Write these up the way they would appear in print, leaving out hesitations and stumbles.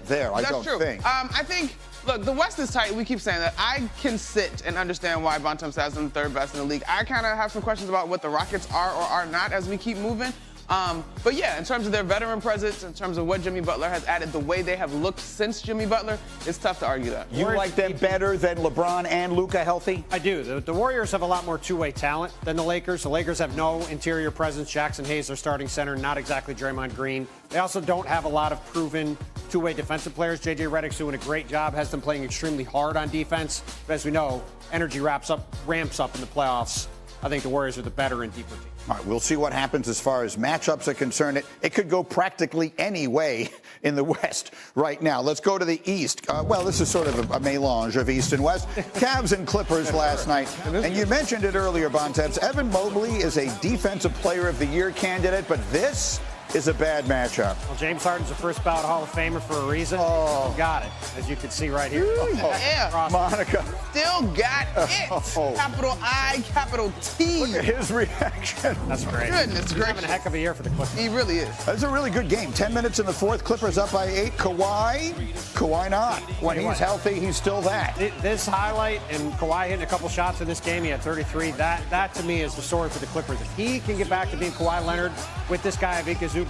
get there, I don't think. I think, look, the West is tight. We keep saying that. I can sit and understand why Bontemps has them third best in the league. I kind of have some questions about what the Rockets are or are not as we keep moving. But yeah, in terms of their veteran presence, in terms of what Jimmy Butler has added, the way they have looked since Jimmy Butler, it's tough to argue that. You like them better than LeBron and Luka healthy? I do. The Warriors have a lot more two-way talent than the Lakers. The Lakers have no interior presence. Jackson Hayes, their starting center, not exactly Draymond Green. They also don't have a lot of proven two-way defensive players. J.J. Redick's doing a great job, has them playing extremely hard on defense. But as we know, energy ramps up in the playoffs. I think the Warriors are the better and deeper team. All right, we'll see what happens as far as matchups are concerned. It could go practically any way in the West right now. Let's go to the East. Well, this is sort of a melange of East and West. Cavs and Clippers last night. And you mentioned it earlier, Bontemps. Evan Mobley is a Defensive Player of the Year candidate, but this is a bad matchup. Well, James Harden's a first ballot Hall of Famer for a reason. Oh. Got it, as you can see right here. Yeah. Monica. Still got it. Capital I, capital T. Look at his reaction. That's great. Goodness gracious. Having a heck of a year for the Clippers. He really is. That's a really good game. 10 minutes in the fourth. Clippers up by 8. Kawhi not. When he's healthy, he's still that. This highlight and Kawhi hitting a couple shots in this game, he had 33. That to me is the story for the Clippers. If he can get back to being Kawhi Leonard with this guy, Ivica Zubac,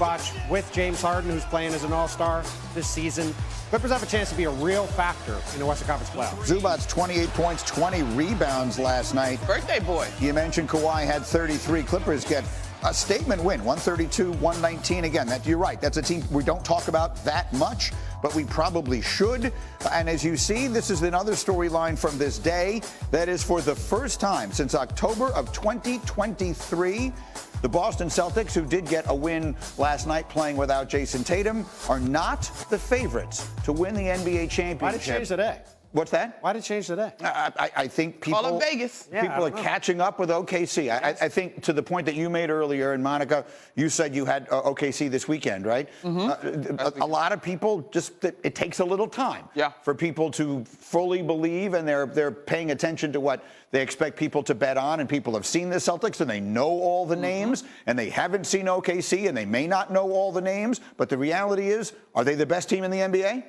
with James Harden, who's playing as an all-star this season, Clippers have a chance to be a real factor in the Western Conference playoffs. Zubac's 28 points, 20 rebounds last night. Birthday boy. You mentioned Kawhi had 33. Clippers get a statement win, 132-119. Again, you're right. That's a team we don't talk about that much, but we probably should. And as you see, this is another storyline from this day. That is for the first time since October of 2023. The Boston Celtics, who did get a win last night playing without Jason Tatum, are not the favorites to win the NBA championship. Why did it change today? What's that? Why did it change today? I think people, Call it Vegas. People are catching up with OKC. I think to the point that you made earlier, and Monica, you said you had OKC this weekend, right? Mm-hmm. A lot of people it takes a little time for people to fully believe, and they're paying attention to what they expect people to bet on, and people have seen the Celtics and they know all the names, and they haven't seen OKC and they may not know all the names, but the reality is, are they the best team in the NBA?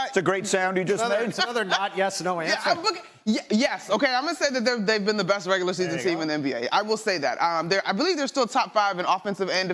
It's a great sound you just made. It's another not yes, no answer. Yes. Okay, I'm going to say that they've been the best regular season team in the NBA. I will say that. I believe they're still top 5 in offensive and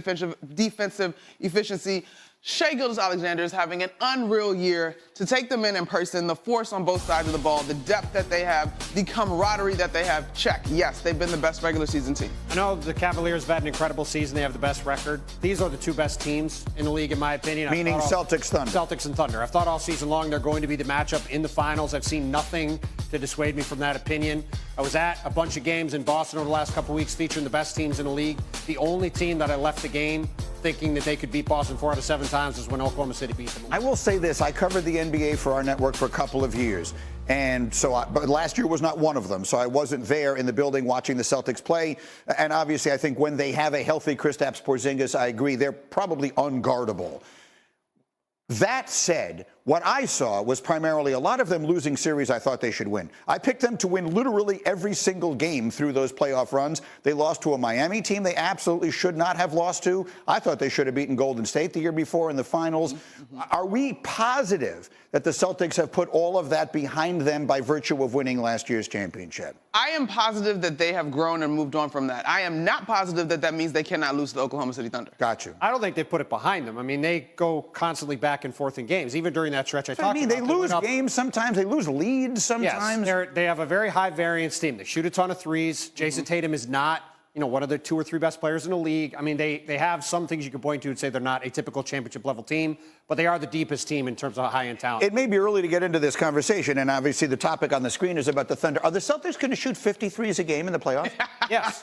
defensive efficiency. Shai Gilgeous-Alexander is having an unreal year. To take them in person, the force on both sides of the ball, the depth that they have, the camaraderie that they have, check. Yes, they've been the best regular season team. I know the Cavaliers have had an incredible season. They have the best record. These are the two best teams in the league, in my opinion. Meaning Celtics, Thunder. Celtics and Thunder. I've thought all season long they're going to be the matchup in the finals. I've seen nothing to dissuade me from that opinion. I was at a bunch of games in Boston over the last couple weeks featuring the best teams in the league. The only team that I left the game thinking that they could beat Boston 4 out of 7 times was when Oklahoma City beat them. I will say this. I covered the NBA for our network for a couple of years. And so, but last year was not one of them. So I wasn't there in the building watching the Celtics play. And obviously, I think when they have a healthy Kristaps Porzingis, I agree, they're probably unguardable. That said, what I saw was primarily a lot of them losing series I thought they should win. I picked them to win literally every single game through those playoff runs. They lost to a Miami team they absolutely should not have lost to. I thought they should have beaten Golden State the year before in the finals. Are we positive that the Celtics have put all of that behind them by virtue of winning last year's championship? I am positive that they have grown and moved on from that. I am not positive that that means they cannot lose to the Oklahoma City Thunder. Got you. I don't think they put it behind them. I mean, they go constantly back and forth in games, even during that stretch I talked about. They lose games sometimes. They lose leads sometimes. Yes, they have a very high variance team. They shoot a ton of threes. Jason Tatum is not, one of the 2 or 3 best players in the league. I mean, they have some things you can point to and say they're not a typical championship level team, but they are the deepest team in terms of high-end talent. It may be early to get into this conversation, and obviously the topic on the screen is about the Thunder. Are the Celtics going to shoot 53s a game in the playoffs? Yes.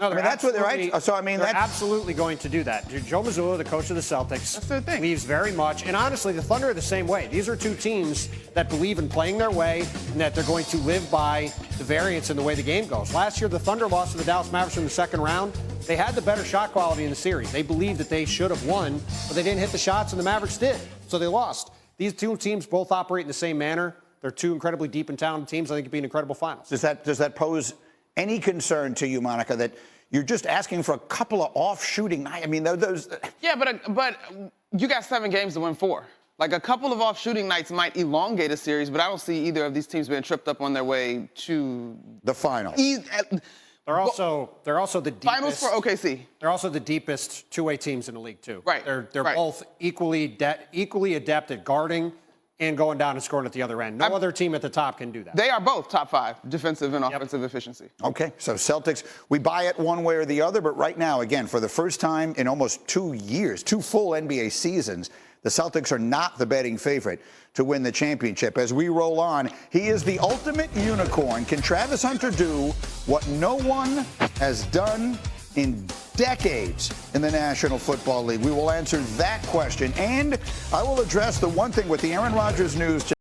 No, that's what they're right. So they're absolutely going to do that. Joe Mazzulla, the coach of the Celtics, that's their thing. Believes very much. And honestly, the Thunder are the same way. These are two teams that believe in playing their way and that they're going to live by the variance in the way the game goes. Last year, the Thunder lost to the Dallas Mavericks in the second round. They had the better shot quality in the series. They believed that they should have won, but they didn't hit the shots, and the Mavericks did. So they lost. These two teams both operate in the same manner. They're two incredibly deep and talented teams. I think it'd be an incredible finals. Does that pose any concern to you, Monica, that you're just asking for a couple of off-shooting nights? I mean, those. Yeah, but You got 7 games to win 4. Like, a couple of off shooting nights might elongate a series, but I don't see either of these teams being tripped up on their way to the final. They're also the deepest. Finals for OKC. They're also the deepest two-way teams in the league too. Right. They're right. both equally adept at guarding and going down and scoring at the other end. No other team at the top can do that. They are both top 5 defensive and offensive efficiency. Okay, so Celtics, we buy it one way or the other, but right now, again, for the first time in almost 2 years, 2 full NBA seasons, the Celtics are not the betting favorite to win the championship. As we roll on, he is the ultimate unicorn. Can Travis Hunter do what no one has done in decades in the National Football League? We will answer that question, and I will address the one thing with the Aaron Rodgers news.